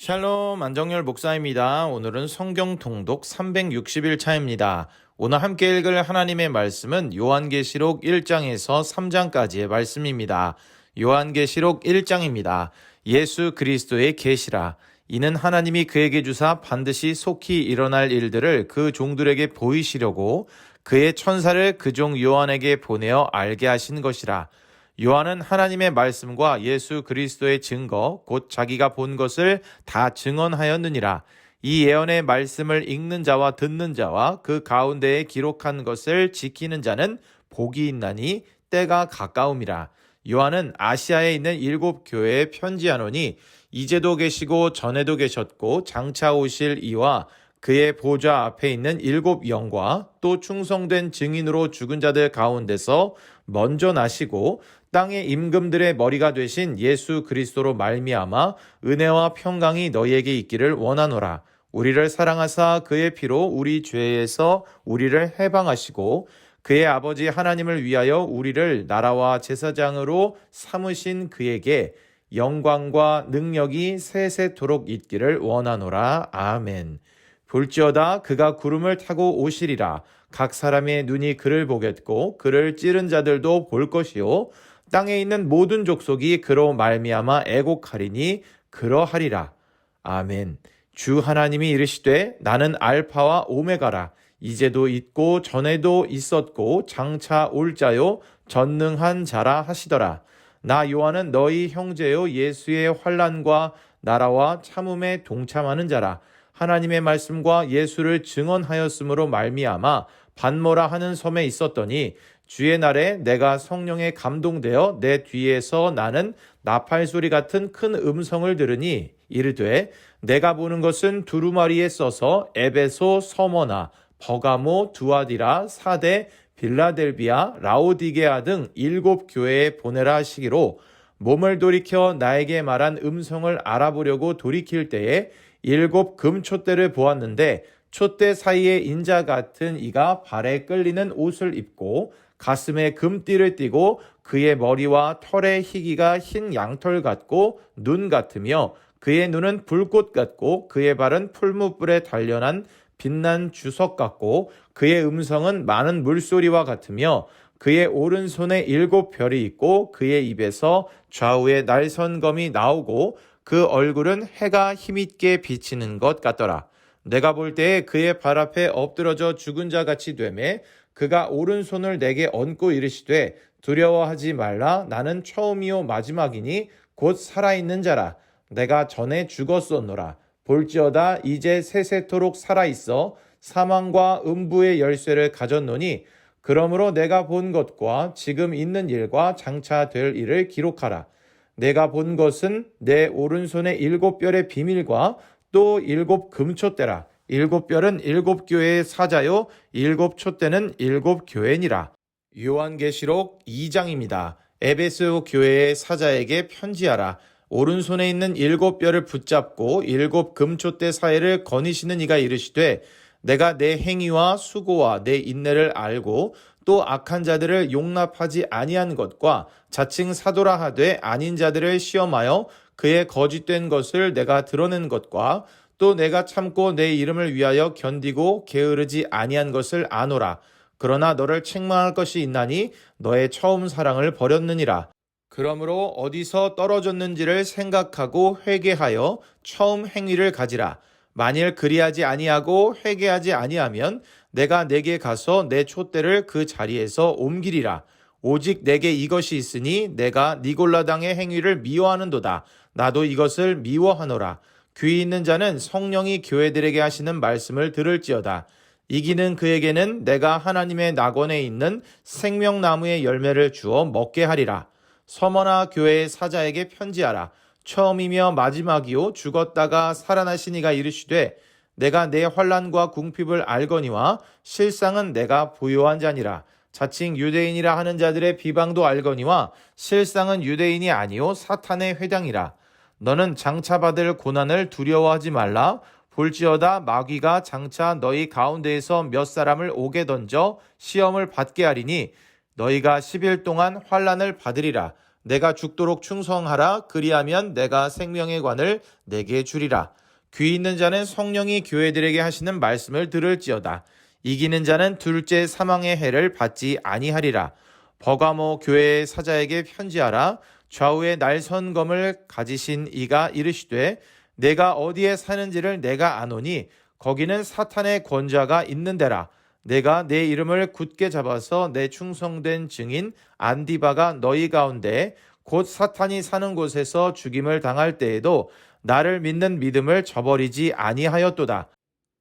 샬롬 안정열 목사입니다. 오늘은 성경 통독 360일 차입니다. 오늘 함께 읽을 하나님의 말씀은 요한계시록 1장에서 3장까지의 말씀입니다. 요한계시록 1장입니다. 예수 그리스도의 계시라. 이는 하나님이 그에게 주사 반드시 속히 일어날 일들을 그 종들에게 보이시려고 그의 천사를 그 종 요한에게 보내어 알게 하신 것이라. 요한은 하나님의 말씀과 예수 그리스도의 증거 곧 자기가 본 것을 다 증언하였느니라. 이 예언의 말씀을 읽는 자와 듣는 자와 그 가운데에 기록한 것을 지키는 자는 복이 있나니 때가 가까움이라. 요한은 아시아에 있는 7교회에 편지하노니 이제도 계시고 전에도 계셨고 장차 오실 이와 그의 보좌 앞에 있는 7영과 또 충성된 증인으로 죽은 자들 가운데서 먼저 나시고 땅의 임금들의 머리가 되신 예수 그리스도로 말미암아 은혜와 평강이 너희에게 있기를 원하노라. 우리를 사랑하사 그의 피로 우리 죄에서 우리를 해방하시고 그의 아버지 하나님을 위하여 우리를 나라와 제사장으로 삼으신 그에게 영광과 능력이 세세토록 있기를 원하노라. 아멘. 볼지어다 그가 구름을 타고 오시리라. 각 사람의 눈이 그를 보겠고 그를 찌른 자들도 볼 것이요 땅에 있는 모든 족속이 그로 말미암아 애곡하리니 그러하리라. 아멘. 주 하나님이 이르시되 나는 알파와 오메가라. 이제도 있고 전에도 있었고 장차 올 자요 전능한 자라 하시더라. 나 요한은 너희 형제요 예수의 환난과 나라와 참음에 동참하는 자라. 하나님의 말씀과 예수를 증언하였으므로 말미암아 반모라 하는 섬에 있었더니 주의 날에 내가 성령에 감동되어 내 뒤에서 나는 나팔소리 같은 큰 음성을 들으니 이르되 내가 보는 것은 두루마리에 써서 에베소, 서머나, 버가모, 두아디라, 사대, 빌라델비아, 라오디게아 등 7교회에 보내라 하시기로 몸을 돌이켜 나에게 말한 음성을 알아보려고 돌이킬 때에 7 금촛대를 보았는데 촛대 사이에 인자 같은 이가 발에 끌리는 옷을 입고 가슴에 금띠를 띠고 그의 머리와 털의 희기가 흰 양털 같고 눈 같으며 그의 눈은 불꽃 같고 그의 발은 풀무불에 단련한 빛난 주석 같고 그의 음성은 많은 물소리와 같으며 그의 오른손에 7별이 있고 그의 입에서 좌우에 날선검이 나오고 그 얼굴은 해가 힘있게 비치는 것 같더라. 내가 볼 때에 그의 발 앞에 엎드러져 죽은 자 같이 되매 그가 오른손을 내게 얹고 이르시되 두려워하지 말라. 나는 처음이요 마지막이니 곧 살아있는 자라. 내가 전에 죽었었노라. 볼지어다 이제 세세토록 살아있어 사망과 음부의 열쇠를 가졌노니 그러므로 내가 본 것과 지금 있는 일과 장차 될 일을 기록하라. 내가 본 것은 내 오른손의 7별의 비밀과 또 7 금촛대라. 7별은 7교회의 사자요 7 촛대는 7교회니라. 요한계시록 2장입니다. 에베소 교회의 사자에게 편지하라. 오른손에 있는 7별을 붙잡고 7 금촛대 사이를 거니시는 이가 이르시되 내가 내 행위와 수고와 내 인내를 알고 또 악한 자들을 용납하지 아니한 것과 자칭 사도라 하되 아닌 자들을 시험하여 그의 거짓된 것을 내가 드러낸 것과 또 내가 참고 내 이름을 위하여 견디고 게으르지 아니한 것을 아노라. 그러나 너를 책망할 것이 있나니 너의 처음 사랑을 버렸느니라. 그러므로 어디서 떨어졌는지를 생각하고 회개하여 처음 행위를 가지라. 만일 그리하지 아니하고 회개하지 아니하면 내가 내게 가서 내 촛대를 그 자리에서 옮기리라. 오직 내게 이것이 있으니 내가 니골라당의 행위를 미워하는도다. 나도 이것을 미워하노라. 귀 있는 자는 성령이 교회들에게 하시는 말씀을 들을지어다. 이기는 그에게는 내가 하나님의 낙원에 있는 생명나무의 열매를 주어 먹게 하리라. 서머나 교회의 사자에게 편지하라. 처음이며 마지막이요 죽었다가 살아나신 이가 이르시되 내가 내 환난과 궁핍을 알거니와 실상은 내가 부요한 자니라. 자칭 유대인이라 하는 자들의 비방도 알거니와 실상은 유대인이 아니요 사탄의 회당이라. 너는 장차 받을 고난을 두려워하지 말라. 볼지어다 마귀가 장차 너희 가운데에서 몇 사람을 옥에 던져 시험을 받게 하리니 너희가 10일 동안 환난을 받으리라. 내가 죽도록 충성하라. 그리하면 내가 생명의 관을 내게 주리라. 귀 있는 자는 성령이 교회들에게 하시는 말씀을 들을지어다. 이기는 자는 둘째 사망의 해를 받지 아니하리라. 버가모 교회의 사자에게 편지하라. 좌우에 날선검을 가지신 이가 이르시되 내가 어디에 사는지를 내가 아노니 거기는 사탄의 권좌가 있는 데라. 내가 내 이름을 굳게 잡아서 내 충성된 증인 안디바가 너희 가운데 곧 사탄이 사는 곳에서 죽임을 당할 때에도 나를 믿는 믿음을 저버리지 아니하였도다.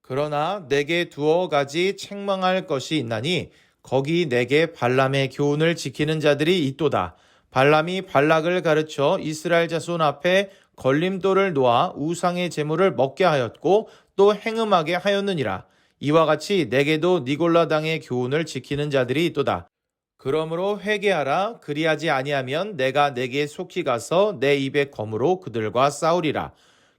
그러나 내게 두어 가지 책망할 것이 있나니 거기 내게 발람의 교훈을 지키는 자들이 있도다. 발람이 발락을 가르쳐 이스라엘 자손 앞에 걸림돌을 놓아 우상의 제물을 먹게 하였고 또 행음하게 하였느니라. 이와 같이 내게도 니골라당의 교훈을 지키는 자들이 있도다. 그러므로 회개하라. 그리하지 아니하면 내가 내게 속히 가서 내 입의 검으로 그들과 싸우리라.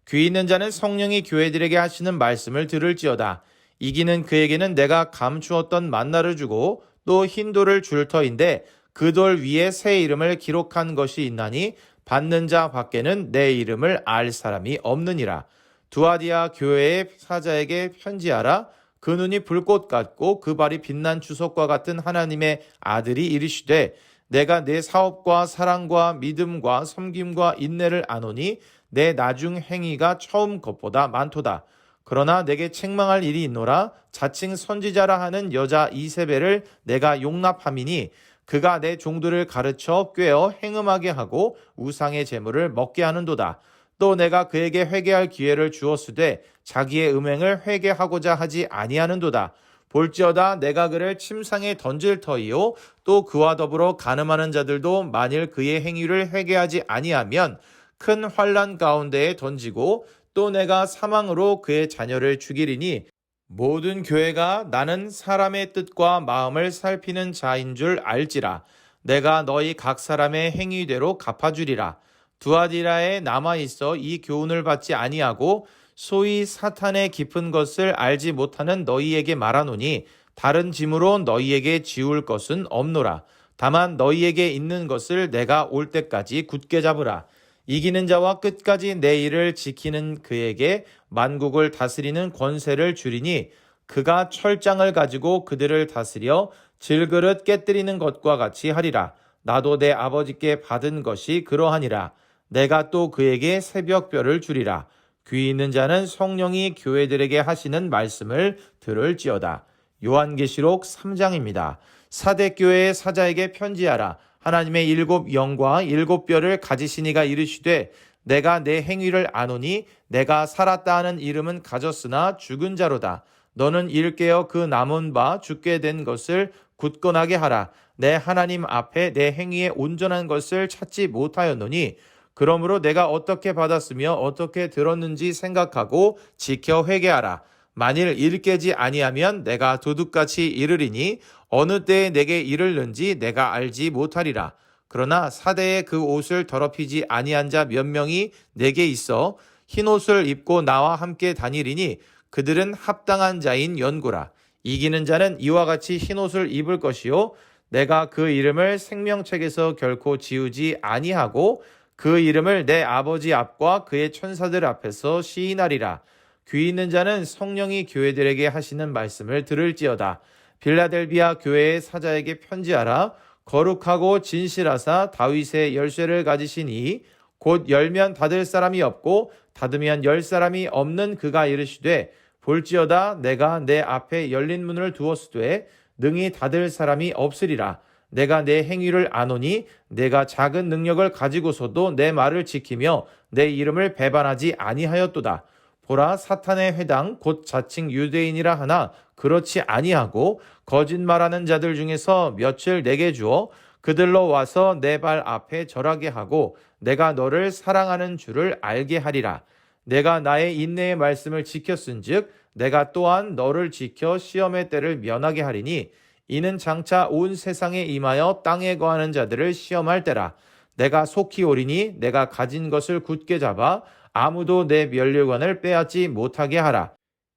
귀 있는 자는 성령이 교회들에게 하시는 말씀을 들을지어다. 이기는 그에게는 내가 감추었던 만나를 주고 또 흰 돌을 줄 터인데 그 돌 위에 새 이름을 기록한 것이 있나니 받는 자 밖에는 내 이름을 알 사람이 없느니라. 두아디아 교회의 사자에게 편지하라. 그 눈이 불꽃 같고 그 발이 빛난 주석과 같은 하나님의 아들이 이르시되 내가 내 사업과 사랑과 믿음과 섬김과 인내를 아노니 내 나중 행위가 처음 것보다 많도다. 그러나 내게 책망할 일이 있노라. 자칭 선지자라 하는 여자 이세벨을 내가 용납함이니 그가 내 종들을 가르쳐 꾀어 행음하게 하고 우상의 제물을 먹게 하는도다. 또 내가 그에게 회개할 기회를 주었으되 자기의 음행을 회개하고자 하지 아니하는도다. 볼지어다 내가 그를 침상에 던질 터이요 또 그와 더불어 간음하는 자들도 만일 그의 행위를 회개하지 아니하면 큰 환난 가운데에 던지고 또 내가 사망으로 그의 자녀를 죽이리니 모든 교회가 나는 사람의 뜻과 마음을 살피는 자인 줄 알지라. 내가 너희 각 사람의 행위대로 갚아주리라. 두아디라에 남아있어 이 교훈을 받지 아니하고 소위 사탄의 깊은 것을 알지 못하는 너희에게 말하노니 다른 짐으로 너희에게 지울 것은 없노라. 다만 너희에게 있는 것을 내가 올 때까지 굳게 잡으라. 이기는 자와 끝까지 내 일을 지키는 그에게 만국을 다스리는 권세를 주리니 그가 철장을 가지고 그들을 다스려 질그릇 깨뜨리는 것과 같이 하리라. 나도 내 아버지께 받은 것이 그러하니라. 내가 또 그에게 새벽별을 주리라. 귀 있는 자는 성령이 교회들에게 하시는 말씀을 들을지어다. 요한계시록 3장입니다. 사대교회의 사자에게 편지하라. 하나님의 7 영과 7 뼈를 가지신 이가 이르시되 내가 내 행위를 아노니 내가 살았다 하는 이름은 가졌으나 죽은 자로다. 너는 일깨어 그 남은 바 죽게 된 것을 굳건하게 하라. 내 하나님 앞에 내 행위의 온전한 것을 찾지 못하였노니 그러므로 내가 어떻게 받았으며 어떻게 들었는지 생각하고 지켜 회개하라. 만일 일깨지 아니하면 내가 도둑같이 이르리니 어느 때에 내게 이르는지 내가 알지 못하리라. 그러나 사대에 그 옷을 더럽히지 아니한 자 몇 명이 내게 있어 흰 옷을 입고 나와 함께 다니리니 그들은 합당한 자인 연고라. 이기는 자는 이와 같이 흰 옷을 입을 것이요 내가 그 이름을 생명책에서 결코 지우지 아니하고 그 이름을 내 아버지 앞과 그의 천사들 앞에서 시인하리라. 귀 있는 자는 성령이 교회들에게 하시는 말씀을 들을지어다. 빌라델비아 교회의 사자에게 편지하라. 거룩하고 진실하사 다윗의 열쇠를 가지신 이 곧 열면 닫을 사람이 없고 닫으면 열 사람이 없는 그가 이르시되 볼지어다 내가 내 앞에 열린 문을 두었으되 능히 닫을 사람이 없으리라. 내가 내 행위를 아노니 내가 작은 능력을 가지고서도 내 말을 지키며 내 이름을 배반하지 아니하였도다. 보라 사탄의 회당 곧 자칭 유대인이라 하나 그렇지 아니하고 거짓말하는 자들 중에서 며칠 내게 주어 그들로 와서 내 발 앞에 절하게 하고 내가 너를 사랑하는 줄을 알게 하리라. 내가 나의 인내의 말씀을 지켰은즉 내가 또한 너를 지켜 시험의 때를 면하게 하리니 이는 장차 온 세상에 임하여 땅에 거하는 자들을 시험할 때라. 내가 속히 오리니 내가 가진 것을 굳게 잡아 아무도 내 면류관을 빼앗지 못하게 하라.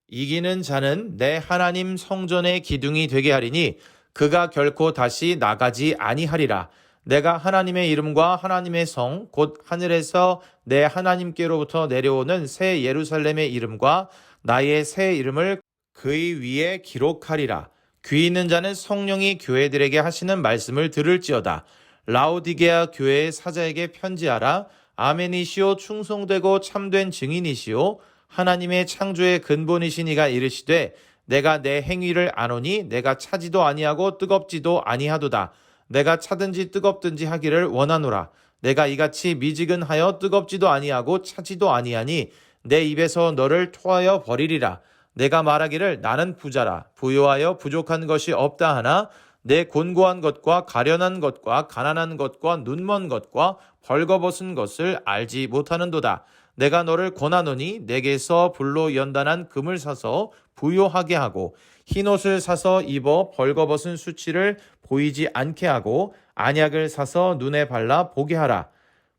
이기는 자는 내 하나님 성전의 기둥이 되게 하리니 그가 결코 다시 나가지 아니하리라. 내가 하나님의 이름과 하나님의 성, 곧 하늘에서 내 하나님께로부터 내려오는 새 예루살렘의 이름과 나의 새 이름을 그의 위에 기록하리라. 귀 있는 자는 성령이 교회들에게 하시는 말씀을 들을지어다. 라오디게아 교회의 사자에게 편지하라. 아멘이시오 충성되고 참된 증인이시오 하나님의 창조의 근본이신 이가 이르시되 내가 내 행위를 아노니 내가 차지도 아니하고 뜨겁지도 아니하도다. 내가 차든지 뜨겁든지 하기를 원하노라. 내가 이같이 미지근하여 뜨겁지도 아니하고 차지도 아니하니 내 입에서 너를 토하여 버리리라. 내가 말하기를 나는 부자라 부요하여 부족한 것이 없다 하나 내 곤고한 것과 가련한 것과 가난한 것과 눈먼 것과 벌거벗은 것을 알지 못하는도다. 내가 너를 권하노니 내게서 불로 연단한 금을 사서 부요하게 하고 흰옷을 사서 입어 벌거벗은 수치를 보이지 않게 하고 안약을 사서 눈에 발라 보게 하라.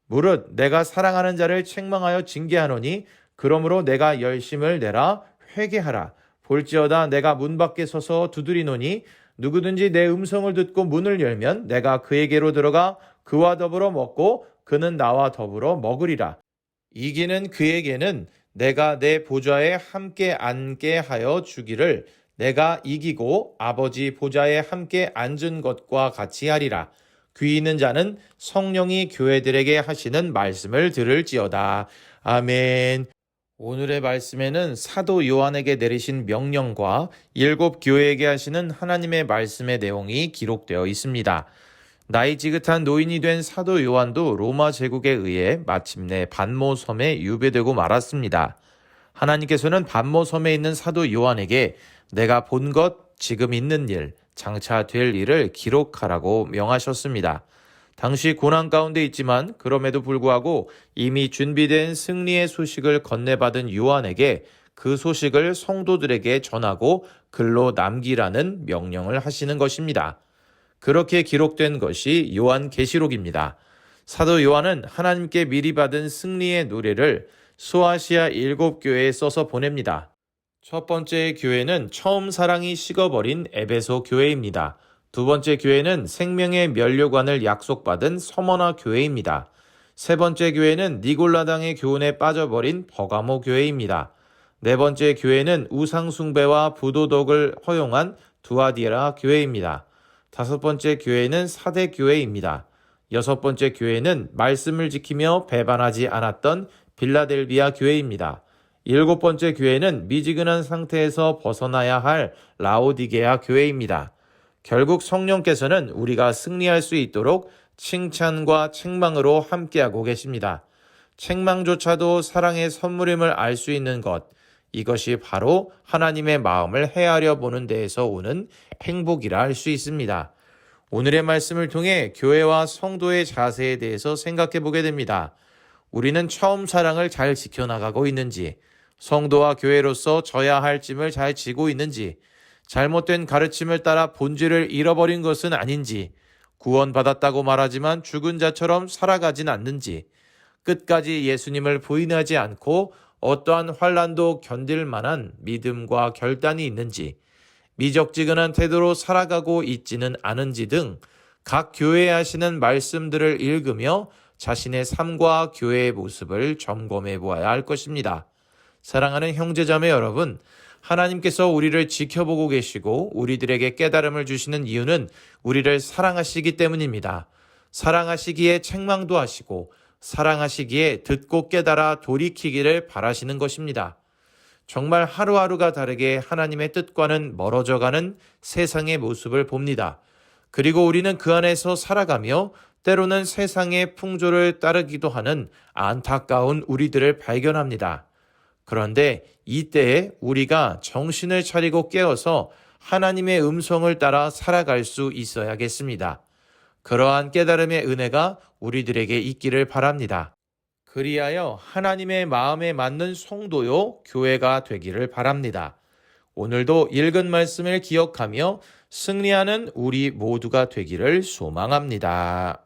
무릇 내가 사랑하는 자를 책망하여 징계하노니 그러므로 내가 열심을 내라 회개하라. 볼지어다 내가 문 밖에 서서 두드리노니 누구든지 내 음성을 듣고 문을 열면 내가 그에게로 들어가 그와 더불어 먹고 그는 나와 더불어 먹으리라. 이기는 그에게는 내가 내 보좌에 함께 앉게 하여 주기를 내가 이기고 아버지 보좌에 함께 앉은 것과 같이 하리라. 귀 있는 자는 성령이 교회들에게 하시는 말씀을 들을지어다. 아멘. 오늘의 말씀에는 사도 요한에게 내리신 명령과 7 교회에게 하시는 하나님의 말씀의 내용이 기록되어 있습니다. 나이 지긋한 노인이 된 사도 요한도 로마 제국에 의해 마침내 반모섬에 유배되고 말았습니다. 하나님께서는 반모섬에 있는 사도 요한에게 내가 본 것, 지금 있는 일, 장차 될 일을 기록하라고 명하셨습니다. 당시 고난 가운데 있지만 그럼에도 불구하고 이미 준비된 승리의 소식을 건네받은 요한에게 그 소식을 성도들에게 전하고 글로 남기라는 명령을 하시는 것입니다. 그렇게 기록된 것이 요한계시록입니다. 사도 요한은 하나님께 미리 받은 승리의 노래를 소아시아 7 교회에 써서 보냅니다. 첫 번째 교회는 처음 사랑이 식어버린 에베소 교회입니다. 두 번째 교회는 생명의 면류관을 약속받은 서머나 교회입니다. 세 번째 교회는 니골라당의 교훈에 빠져버린 버가모 교회입니다. 네 번째 교회는 우상숭배와 부도덕을 허용한 두아디라 교회입니다. 다섯 번째 교회는 사대 교회입니다. 여섯 번째 교회는 말씀을 지키며 배반하지 않았던 빌라델비아 교회입니다. 일곱 번째 교회는 미지근한 상태에서 벗어나야 할 라오디게아 교회입니다. 결국 성령께서는 우리가 승리할 수 있도록 칭찬과 책망으로 함께하고 계십니다. 책망조차도 사랑의 선물임을 알 수 있는 것, 이것이 바로 하나님의 마음을 헤아려 보는 데에서 오는 행복이라 할 수 있습니다. 오늘의 말씀을 통해 교회와 성도의 자세에 대해서 생각해 보게 됩니다. 우리는 처음 사랑을 잘 지켜나가고 있는지, 성도와 교회로서 져야 할 짐을 잘 지고 있는지, 잘못된 가르침을 따라 본질을 잃어버린 것은 아닌지, 구원받았다고 말하지만 죽은 자처럼 살아가진 않는지, 끝까지 예수님을 부인하지 않고 어떠한 환난도 견딜 만한 믿음과 결단이 있는지, 미적지근한 태도로 살아가고 있지는 않은지 등 각 교회에 하시는 말씀들을 읽으며 자신의 삶과 교회의 모습을 점검해 보아야 할 것입니다. 사랑하는 형제자매 여러분, 하나님께서 우리를 지켜보고 계시고 우리들에게 깨달음을 주시는 이유는 우리를 사랑하시기 때문입니다. 사랑하시기에 책망도 하시고 사랑하시기에 듣고 깨달아 돌이키기를 바라시는 것입니다. 정말 하루하루가 다르게 하나님의 뜻과는 멀어져가는 세상의 모습을 봅니다. 그리고 우리는 그 안에서 살아가며 때로는 세상의 풍조를 따르기도 하는 안타까운 우리들을 발견합니다. 그런데 이때에 우리가 정신을 차리고 깨어서 하나님의 음성을 따라 살아갈 수 있어야겠습니다. 그러한 깨달음의 은혜가 우리들에게 있기를 바랍니다. 그리하여 하나님의 마음에 맞는 성도요 교회가 되기를 바랍니다. 오늘도 읽은 말씀을 기억하며 승리하는 우리 모두가 되기를 소망합니다.